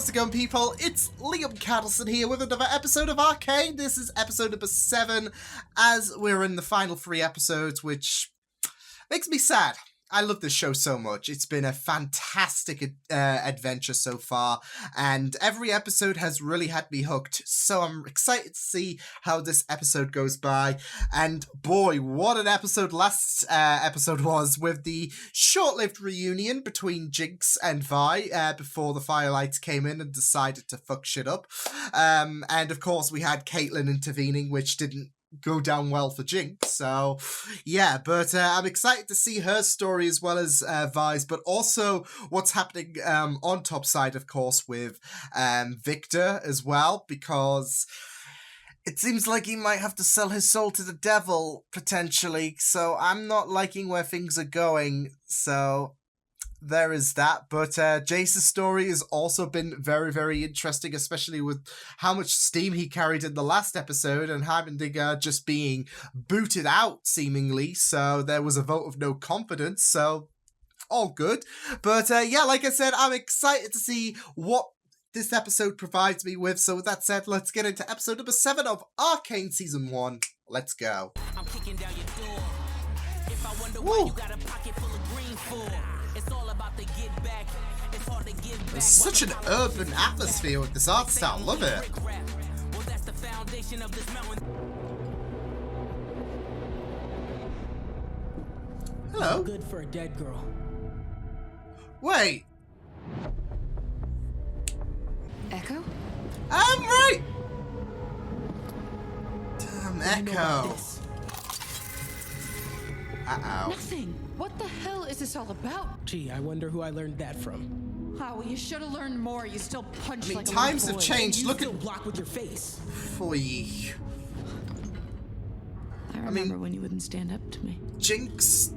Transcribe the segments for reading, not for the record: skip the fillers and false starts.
How's it going, people? It's Liam Cattleson here with another episode of Arcane. This is episode number 7, as we're in the final 3 episodes, which makes me sad. I love this show so much. It's been a fantastic adventure so far, and every episode has really had me hooked, so I'm excited to see how this episode goes by. And boy, what an episode last episode was, with the short-lived reunion between Jinx and Vi before the Firelights came in and decided to fuck shit up. And of course we had Caitlyn intervening, which didn't go down well for Jinx, so yeah, but I'm excited to see her story as well as Vi's, but also what's happening on top side, of course, with Victor as well, because it seems like he might have to sell his soul to the devil, potentially, so I'm not liking where things are going, so there is that. But Jace's story has also been very, very interesting, especially with how much steam he carried in the last episode and Heimerdinger just being booted out, seemingly. So there was a vote of no confidence, so all good. But yeah, like I said, I'm excited to see what this episode provides me with. So with that said, let's get into episode number 7 of Arcane Season 1. Let's go. I'm kicking down your door. If I wonder why you got a pocket full of green for. It's all about the get back. It's hard to give back. There's such an urban atmosphere with this art style. Love it. Well, that's the foundation of this mountain. Hello. Good for a dead girl. Wait. Echo? I'm right. Damn, Echo. Uh-oh. Nothing. What the hell is this all about? Gee, I wonder who I learned that from. Oh, you should have learned more. You still punch like a times little have boy. changed. You Look still at block with your face. Foy. I remember when you wouldn't stand up to me. Jinx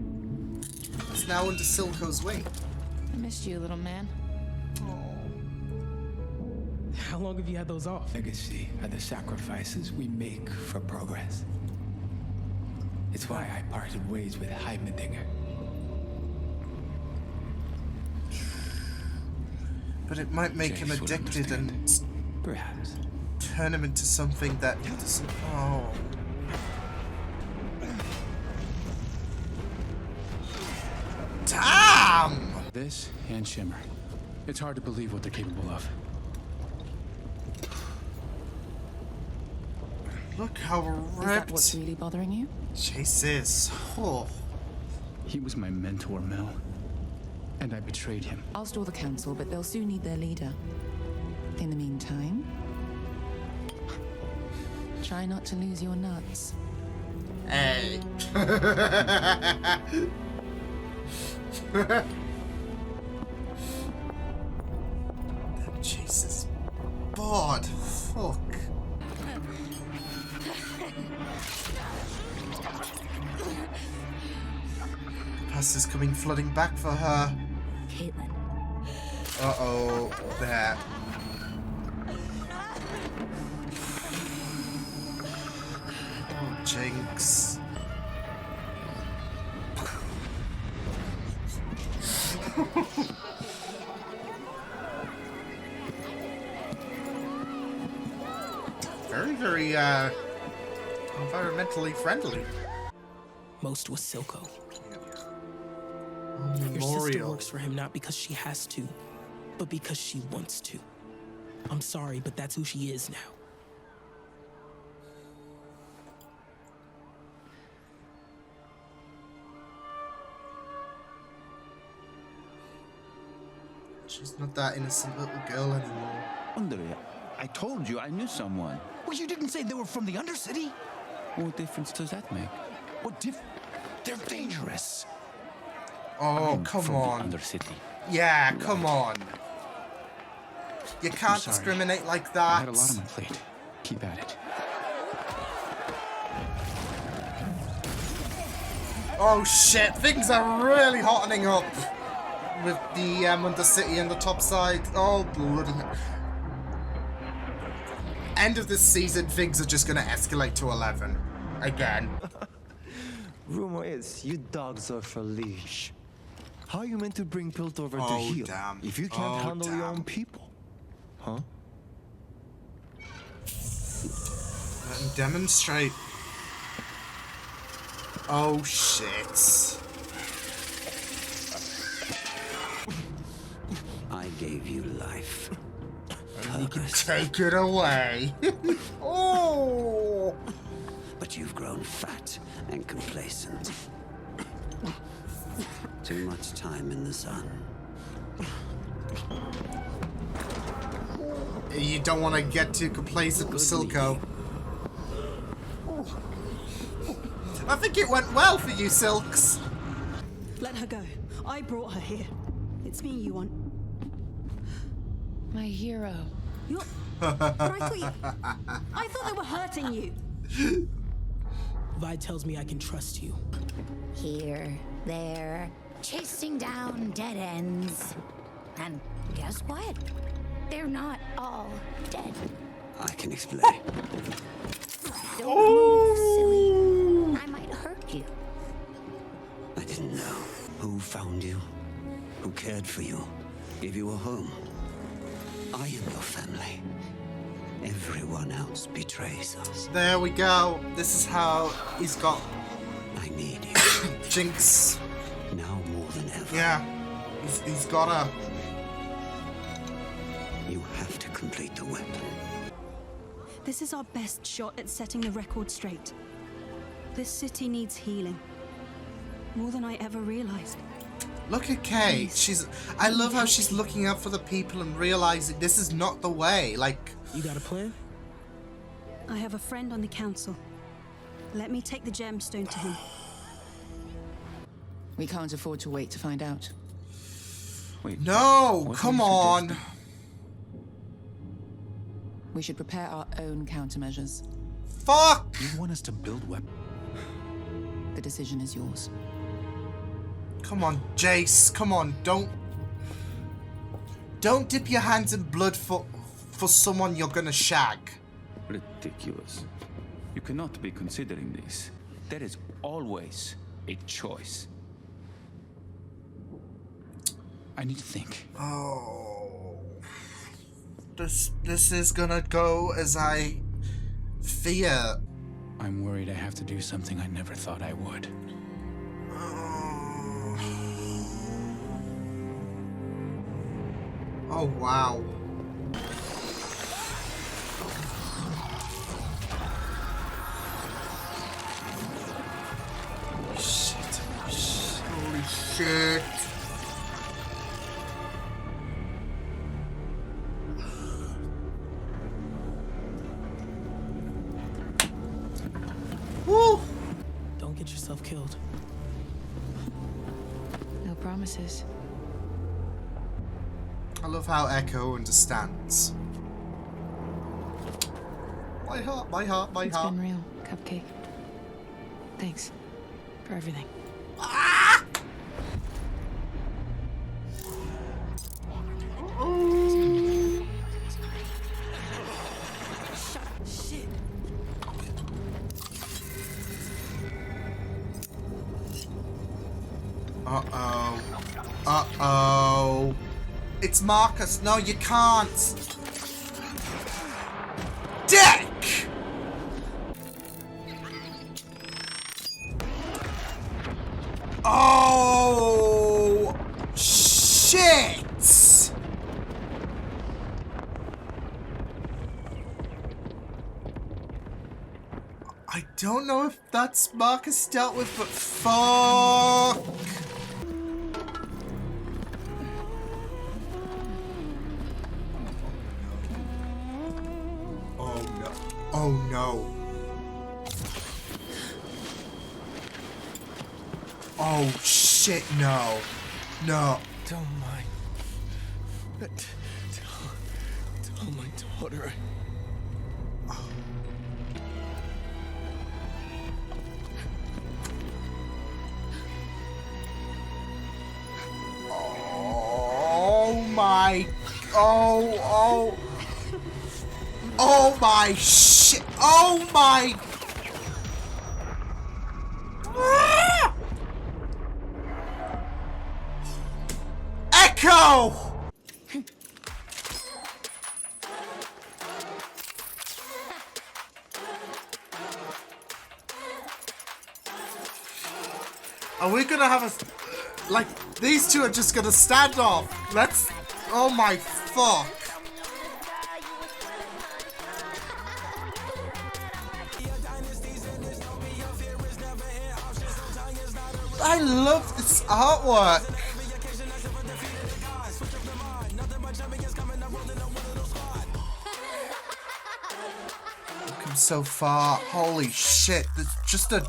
is now under Silco's wing. I missed you, little man. How long have you had those off? Legacy are the sacrifices we make for progress. It's why I parted ways with Heimerdinger. But it might make him addicted and perhaps turn him into something that he doesn't. Oh. Damn! This and Shimmer. It's hard to believe what they're capable of. Look how ripped. Is that what's really bothering you? Chase is. Oh. He was my mentor, Mel. And I betrayed him. I'll stall the council, but they'll soon need their leader. In the meantime, try not to lose your nuts. Hey. Chase is bored. Fuck. Past is coming flooding back for her. Caitlyn. Uh-oh. There. Oh, Jinx. Very, very, environmentally friendly. Most was Silco. Oh, Your sister memorial. works for him not because she has to, but because she wants to. I'm sorry, but that's who she is now. She's not that innocent little girl anymore. Andrea, I told you I knew someone. Well, you didn't say they were from the Undercity. What difference does that make? What They're dangerous. Oh, I'm come from on. the Undercity. Yeah, come on. You can't sorry. discriminate like I that. had a lot on my plate. Keep at it. Oh shit, things are really hottening up with the Undercity and the top side. Oh bloody hell. End of this season, things are just gonna escalate to 11. Again. Rumor is you dogs are for leash. How are you meant to bring Piltover to Oh, heel damn. if you can't Oh, handle your damn. own people? Huh? Let him demonstrate. Oh shit. I gave you life. You can take it away. Oh! But you've grown fat and complacent. Too much time in the sun. You don't want to get too complacent with Silco. I think it went well for you, Silks. Let her go. I brought her here. It's me you want. My hero. You're... But I thought they were hurting you. Vi tells me I can trust you. Here, there, chasing down dead ends. And guess what? They're not all dead. I can explain. Don't move, silly. I might hurt you. I didn't know. Who found you? Who cared for you? Gave you a home? I am your family. Everyone else betrays us. There we go. This is how he's got I need you. Jinx. Now more than ever. Yeah. He's got her. You have to complete the weapon. This is our best shot at setting the record straight. This city needs healing. More than I ever realized. Look at Kate. I love how she's looking out for the people and realizing this is not the way. Like, You got a plan? I have a friend on the council. Let me take the gemstone to him. We can't afford to wait to find out. Wait. no, what are come you on. suggesting? We should prepare our own countermeasures. Fuck. You want us to build weapons? The decision is yours. Come on, Jace. Come on. Don't dip your hands in blood for someone you're gonna shag. Ridiculous. You cannot be considering this. There is always a choice. I need to think. Oh. This is gonna go as I fear. I'm worried I have to do something I never thought I would. Oh wow. Shit. Holy shit. Woo! Don't get yourself killed. No promises. I love how Echo understands. My heart, my heart, my It's heart. been real, Cupcake. Thanks for everything. Ah! Shit. Uh-oh. Uh-oh. It's Marcus. No, you can't. Dick! Oh! Shit! I don't know if that's Marcus dealt with, but fuck! Oh no. Oh shit, no. No. Don't mind. Tell my daughter. Oh my. Oh my shit. Oh my. Ah! Echo! Are we gonna have a... Like, these two are just gonna stand off. Let's... Oh my fuck. I love this artwork. Look, I'm so far. Holy shit. There's just a...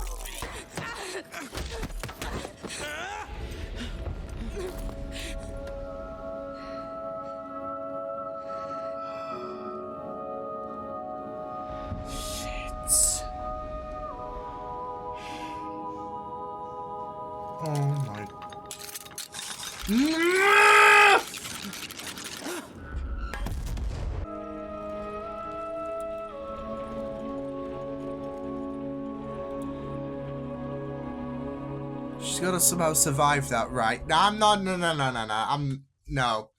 Oh my... She's gotta somehow survive that, right? No, I'm not... No. No.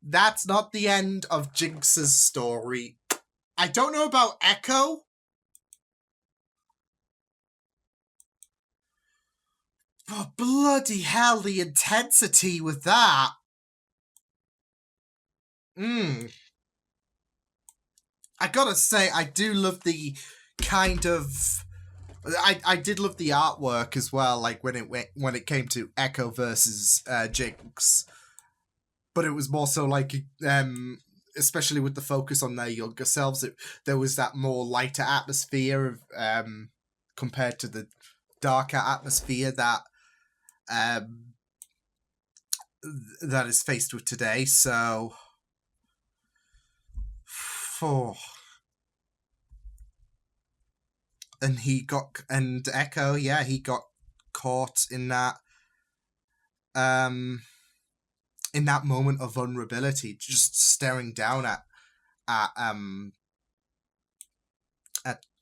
That's not the end of Jinx's story. I don't know about Echo. Oh, bloody hell, the intensity with that. I gotta say, I do love the kind of... I did love the artwork as well, like when it came to Echo versus Jinx. But it was more so like, especially with the focus on their younger selves, there was that more lighter atmosphere of, compared to the darker atmosphere that that is faced with today. So, and Echo, yeah, he got caught in that moment of vulnerability, just staring down at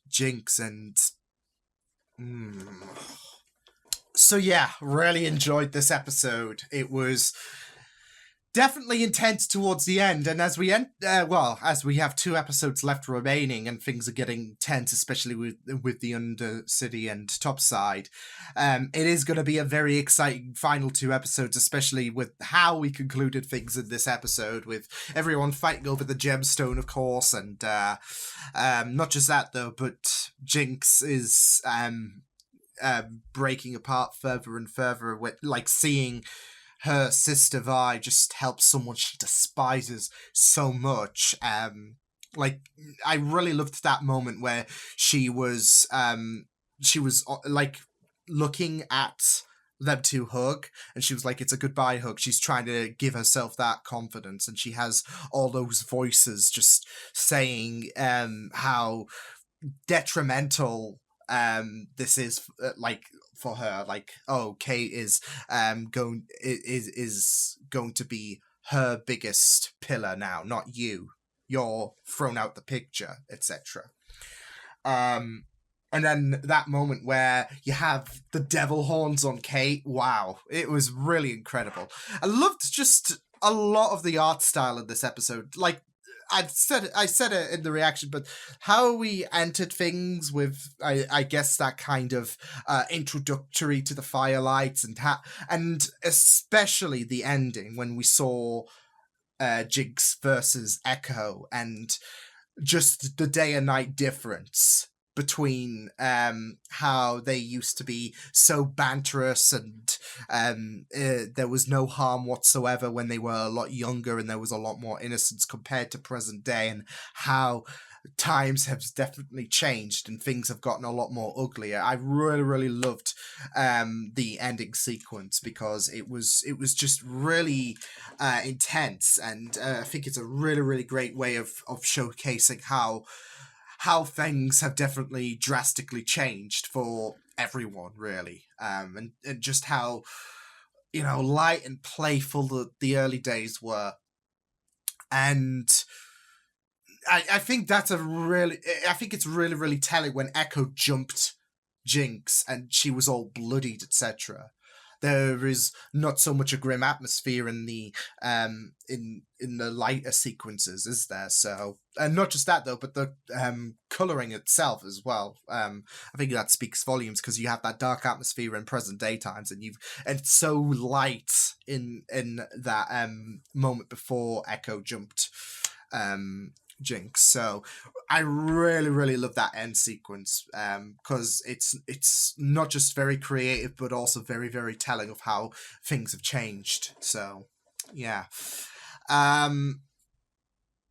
Jinx. And so yeah, really enjoyed this episode. It was definitely intense towards the end, and as we as we have 2 episodes left remaining and things are getting tense, especially with the Undercity and Topside, it is going to be a very exciting final 2 episodes, especially with how we concluded things in this episode, with everyone fighting over the gemstone, of course, and not just that though, but Jinx is breaking apart further and further, with like seeing her sister Vi just help someone she despises so much. Like, I really loved that moment where she was like looking at them to hug, and she was like, it's a goodbye hug. She's trying to give herself that confidence, and she has all those voices just saying how detrimental this is, like, for her, like, oh, Kate is going to be her biggest pillar now, not you. You're thrown out the picture, etc. And then that moment where you have the devil horns on Kate, wow, it was really incredible. I loved just a lot of the art style in this episode. Like, I said it in the reaction, but how we entered things with, I guess, that kind of introductory to the firelights, and especially the ending when we saw Jinx versus Echo, and just the day and night difference between how they used to be so banterous, and there was no harm whatsoever when they were a lot younger, and there was a lot more innocence compared to present day, and how times have definitely changed and things have gotten a lot more uglier. I really loved the ending sequence, because it was just really intense, and I think it's a really great way of showcasing how things have definitely drastically changed for everyone, really. And just how, light and playful the early days were. And I think it's really telling when Echo jumped Jinx and she was all bloodied, etc. there is not so much a grim atmosphere in the in the lighter sequences, is there? So, and not just that though, but the coloring itself as well. I think that speaks volumes, because you have that dark atmosphere in present day times, and it's so light in that moment before Echo jumped Jinx. So I really, really love that end sequence, because it's not just very creative, but also very, very telling of how things have changed. So yeah. And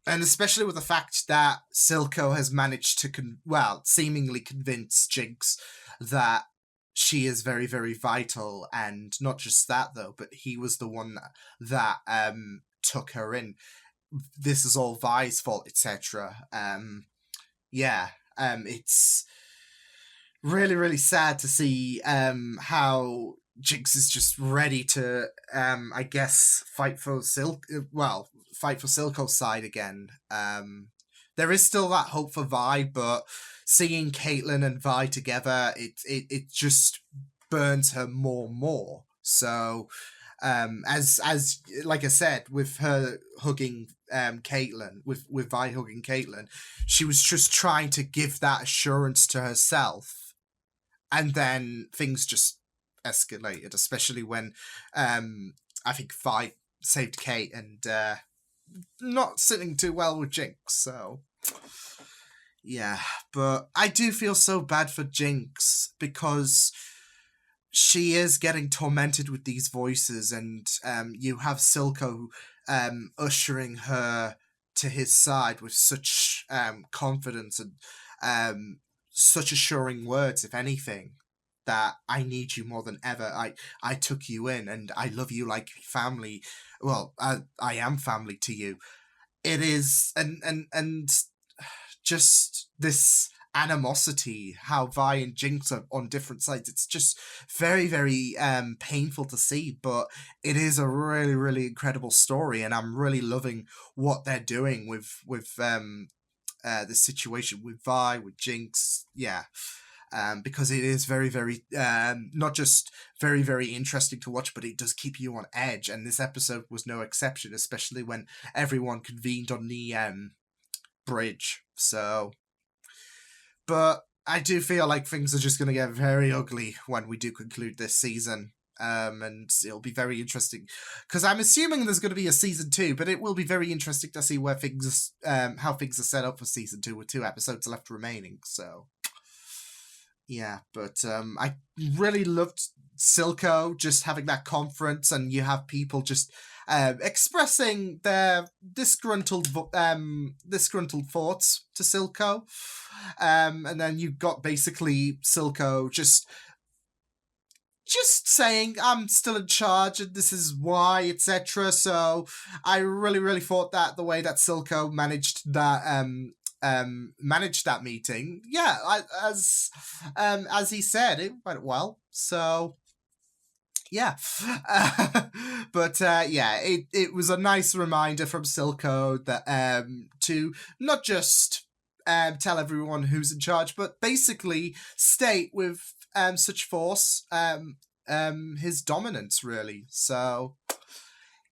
especially with the fact that Silco has managed to seemingly convince Jinx that she is very, very vital, and not just that though, but he was the one that took her in. This is all Vi's fault, etc. It's really, really sad to see how Jinx is just ready to, I guess, fight for Silco's side again. There is still that hope for Vi, but seeing Caitlyn and Vi together, it just burns her more and more. So, as like I said, with her hugging Caitlyn, with Vi hugging Caitlyn, she was just trying to give that assurance to herself, and then things just escalated, especially when I think Vi saved Kate, and not sitting too well with Jinx. So yeah, but I do feel so bad for Jinx, because she is getting tormented with these voices, and you have Silco ushering her to his side with such confidence and such assuring words, if anything, that I need you more than ever. I took you in, and I love you like family. Well, I am family to you. It is, and just this animosity, how Vi and Jinx are on different sides. It's just very, very painful to see, but it is a really, really incredible story, and I'm really loving what they're doing with the situation with Vi, with Jinx. Yeah. Because it is very, very, not just very, very interesting to watch, but it does keep you on edge. And this episode was no exception, especially when everyone convened on the bridge. So, but I do feel like things are just going to get very ugly when we do conclude this season. And it'll be very interesting, because I'm assuming there's going to be a season 2, but it will be very interesting to see where things, how things are set up for season 2 with 2 episodes left remaining. So yeah, but I really loved Silco just having that conference, and you have people just expressing their disgruntled thoughts to Silco, and then you got basically Silco just saying, I'm still in charge and this is why, etc. So I really, really thought that the way that Silco managed that meeting, yeah, as he said, it went well. So yeah. But yeah, it was a nice reminder from Silco that to not just tell everyone who's in charge, but basically state with such force his dominance, really. So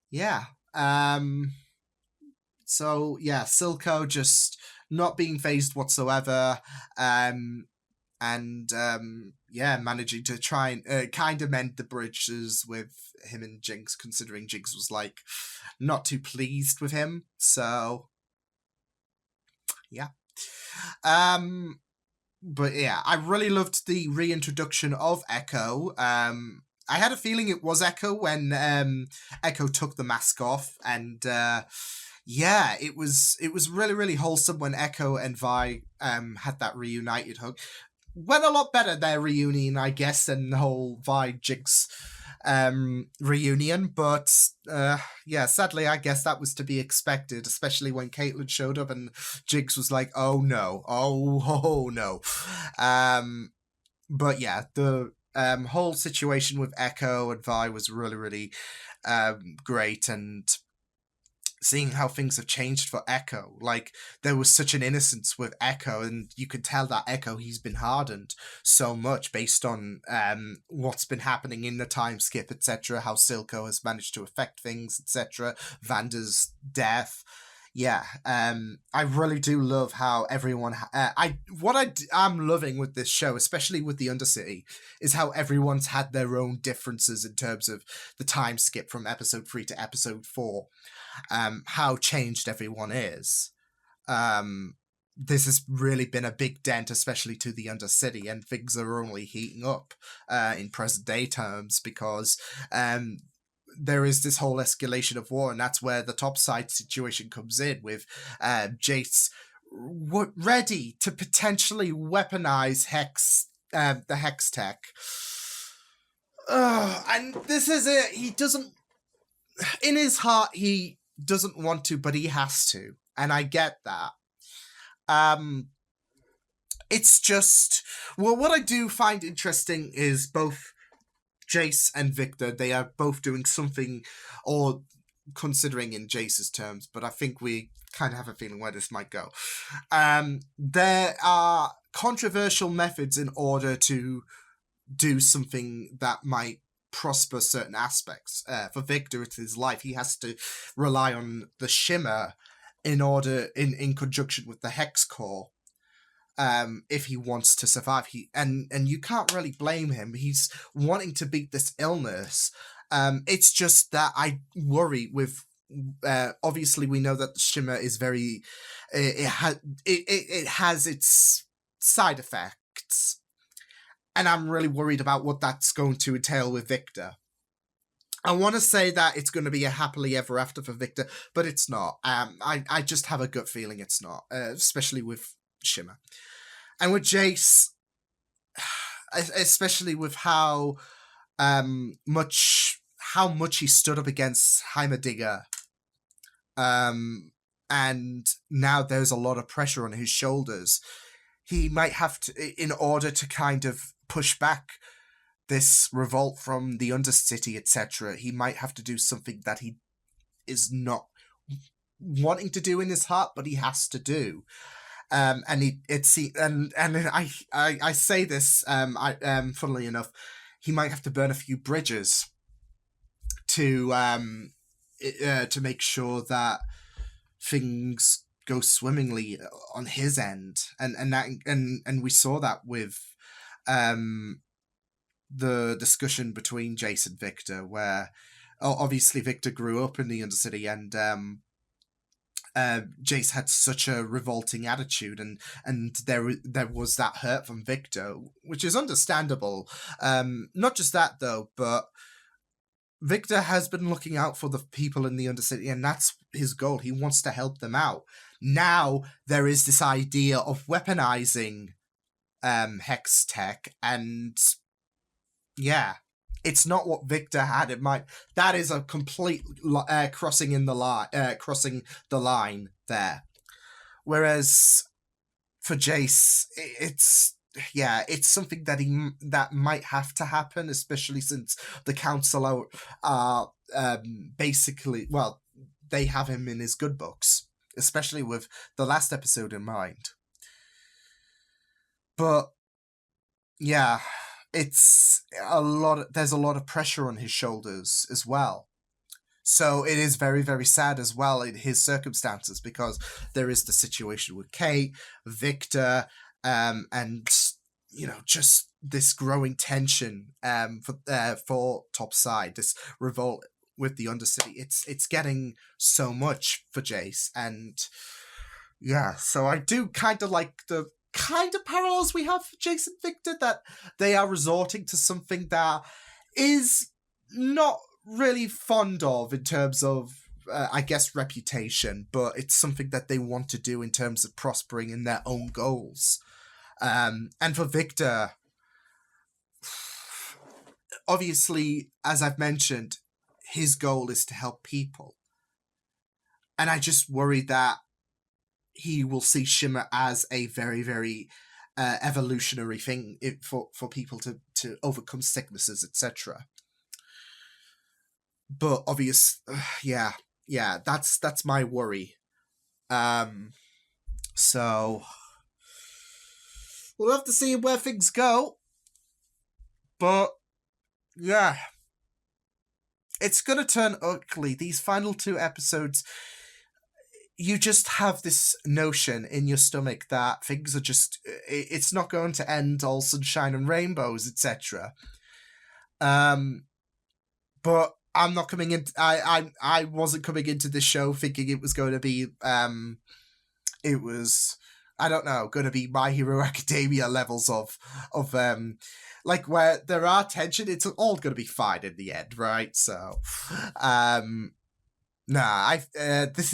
yeah. So yeah, Silco just not being phased whatsoever, and managing to try and kind of mend the bridges with him and Jinx, considering Jinx was like not too pleased with him. So yeah. But yeah, I really loved the reintroduction of Echo. I had a feeling it was Echo when Echo took the mask off, and yeah, it was really, really wholesome when Echo and Vi had that reunited hug. Went a lot better, their reunion, I guess, than the whole Vi Jinx reunion, but yeah, sadly, I guess that was to be expected, especially when Caitlyn showed up and Jinx was like, oh no. But yeah, the whole situation with Echo and Vi was really, really great, and seeing how things have changed for Echo. Like, there was such an innocence with Echo, and you could tell that Echo, he's been hardened so much based on what's been happening in the time skip, etc., how Silco has managed to affect things, etc., Vander's death. Yeah, I really do love how everyone. I'm loving with this show, especially with the Undercity, is how everyone's had their own differences in terms of the time skip from episode 3 to episode 4. How changed everyone is. This has really been a big dent, especially to the Undercity, and things are only heating up in present day terms because there is this whole escalation of war, and that's where the topside situation comes in with Jace ready to potentially weaponize the Hex tech. And this is it. He doesn't, in his heart, he doesn't want to, but he has to, and I get that. It's just, well, what I do find interesting is both Jace and Victor, they are both doing something, or considering in Jace's terms, but I think we kind of have a feeling where this might go. There are controversial methods in order to do something that might prosper certain aspects. For Victor, it's his life. He has to rely on the Shimmer in conjunction with the Hex Core. If he wants to survive, and you can't really blame him. He's wanting to beat this illness. It's just that I worry with. Obviously, we know that the Shimmer is very. It has its side effects, and I'm really worried about what that's going to entail with Victor. I want to say that it's going to be a happily ever after for Victor, but it's not. I just have a gut feeling it's not, especially with Shimmer. And with Jace, especially with how much he stood up against Heimerdinger, and now there's a lot of pressure on his shoulders. He might have to, in order to kind of push back this revolt from the Undercity, etc., he might have to do something that he is not wanting to do in his heart, but he has to do. And I say this, funnily enough, he might have to burn a few bridges to make sure that things go swimmingly on his end, and we saw that with the discussion between Jace and Victor, where obviously Victor grew up in the Undercity, and Jace had such a revolting attitude, and there was that hurt from Victor, which is understandable. Not just that though, but Victor has been looking out for the people in the Undercity, and that's his goal. He wants to help them out. Now there is this idea of weaponizing Hex tech, and yeah, it's not what Victor had in mind. That is a complete crossing the line there. Whereas for Jace, it's something that might have to happen, especially since the council are basically, well, they have him in his good books, especially with the last episode in mind. But yeah, there's a lot of pressure on his shoulders as well. So it is very, very sad as well in his circumstances, because there is the situation with Kate, Victor, and just this growing tension for Topside, this revolt with the Undercity. It's getting so much for Jace, and yeah, so I do kind of like the kind of parallels we have for Jace and Victor, that they are resorting to something that is not really fond of in terms of I guess reputation, but it's something that they want to do in terms of prospering in their own goals. And for Victor, obviously, as I've mentioned, his goal is to help people, and I just worry that he will see Shimmer as a very, very evolutionary thing for people to overcome sicknesses, etc. But yeah, that's my worry. So we'll have to see where things go. But yeah, it's gonna turn ugly. These final 2 episodes, you just have this notion in your stomach that things are just, it's not going to end all sunshine and rainbows, etc. But I'm not coming in. I wasn't coming into this show thinking it was going to be it was, I don't know, going to be My Hero Academia levels of like where there are tension. It's all going to be fine in the end, right? So this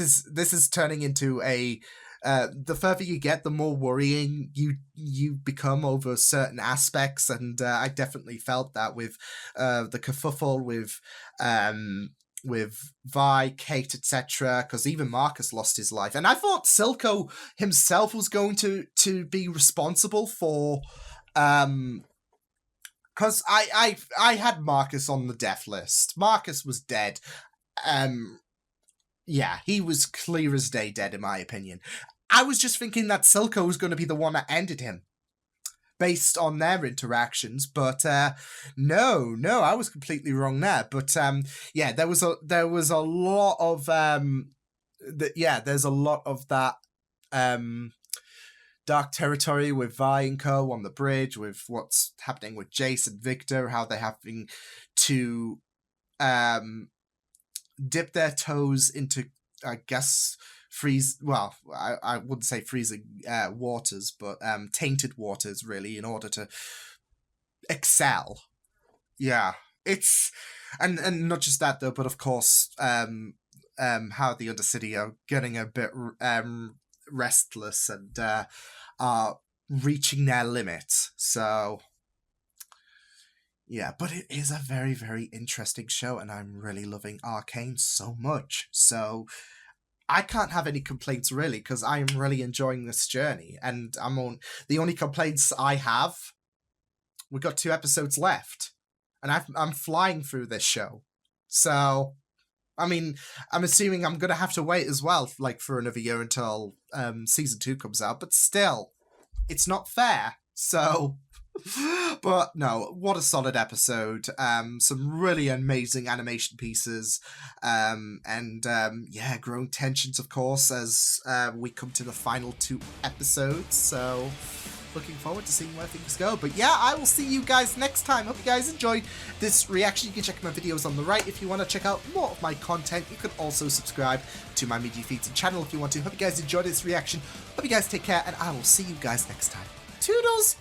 is turning into a the further you get, the more worrying you become over certain aspects, and I definitely felt that with the kerfuffle with Vi, Kate, etc. Because even Marcus lost his life, and I thought Silco himself was going to be responsible for. Because I had Marcus on the death list. Marcus was dead. Yeah, he was clear as day dead, in my opinion. I was just thinking that Silco was going to be the one that ended him, based on their interactions. But no, I was completely wrong there. But yeah, there was a lot of there's a lot of that dark territory with Vi and Co on the bridge, with what's happening with Jace and Victor, how they're having to dip their toes into, I guess, I wouldn't say freezing waters, but tainted waters, really, in order to excel. Yeah, it's and not just that though, but of course, how the Undercity are getting a bit restless and are reaching their limit. So yeah, but it is a very, very interesting show, and I'm really loving Arcane so much. So I can't have any complaints, really, because I am really enjoying this journey. And the only complaints I have, we've got 2 episodes left, and I'm flying through this show. So, I mean, I'm assuming I'm going to have to wait as well, like, for another year until season 2 comes out. But still, it's not fair. So... But no, what a solid episode. Some really amazing animation pieces. Yeah, growing tensions, of course, as we come to the final 2 episodes. So looking forward to seeing where things go. But yeah, I will see you guys next time. Hope you guys enjoyed this reaction. You can check my videos on the right if you want to check out more of my content. You can also subscribe to my media feeds and channel if you want to. Hope you guys enjoyed this reaction. Hope you guys take care, and I will see you guys next time. Toodles!